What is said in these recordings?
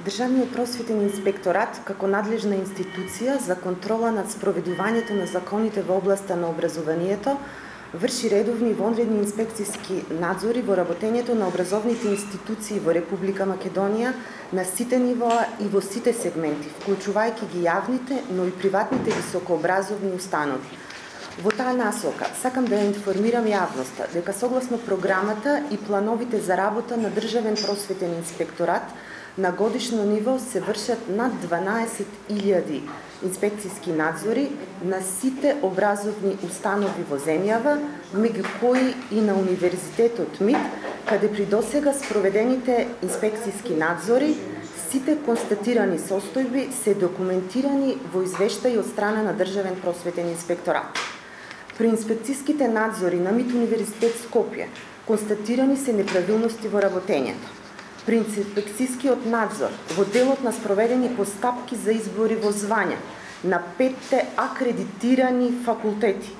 Државниот просветен инспекторат како надлежна институција за контрола над спроведувањето на законите во областа на образованието врши редовни и вонредни инспекцијски надзори во работењето на образовните институции во Република Македонија на сите нивоа и во сите сегменти, вклучувајќи ги јавните, но и приватните високообразовни установи. Во таа насока сакам да ја информирам јавноста дека согласно програмата и плановите за работа на Државен просветен инспекторат на годишно ниво се вршат над 12.000 инспекцијски надзори на сите образовни установи во земјава, меѓу кои и на Универзитетот МИТ, каде при досега спроведените инспекцијски надзори сите констатирани состојби се документирани во извештај од страна на Државен просветен инспекторат. При инспекцијските надзори на МИТ Универзитет Скопје констатирани се неправилности во работењето. При инспекцијскиот надзор во делот на спроведени постапки за избори во звања на 5 акредитирани факултети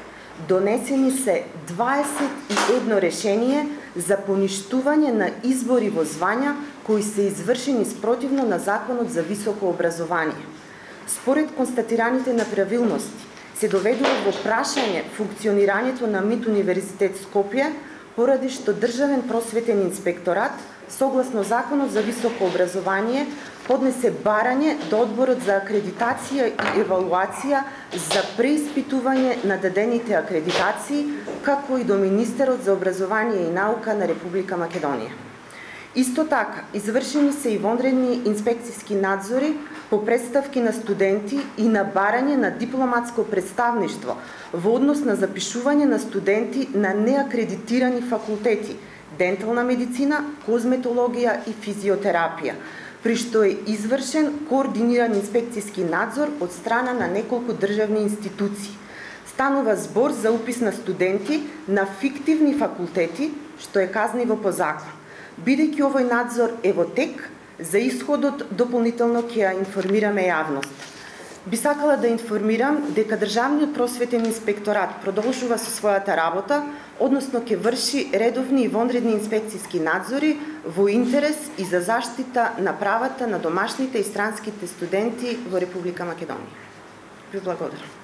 донесени се 21 решение за поништување на избори во звања кои се извршени спротивно на Законот за високо образование. Според констатираните неправилности се доведува во прашање функционирањето на МИТ Универзитет Скопје, поради што Државен просветен инспекторат согласно Законот за високо образование поднесе барање до Одборот за акредитација и евалуација за преиспитување на дадените акредитации, како и до Министерот за образование и наука на Република Македонија. Исто така, извршени се и вонредни инспекцијски надзори по представки на студенти и на барање на дипломатско представништво во однос на запишување на студенти на неакредитирани факултети дентална медицина, козметологија и физиотерапија, при што е извршен координиран инспекцијски надзор од страна на неколку државни институции. Станува збор за упис на студенти на фиктивни факултети, што е казниво по закон. Бидејќи овој надзор е во тек, за исходот дополнително ќе ја информираме јавноста. Би сакала да информирам дека Државниот просветен инспекторат продолжува со својата работа, односно ќе врши редовни и вонредни инспекцијски надзори во интерес и за заштита на правата на домашните и странските студенти во Република Македонија. Ви благодарам.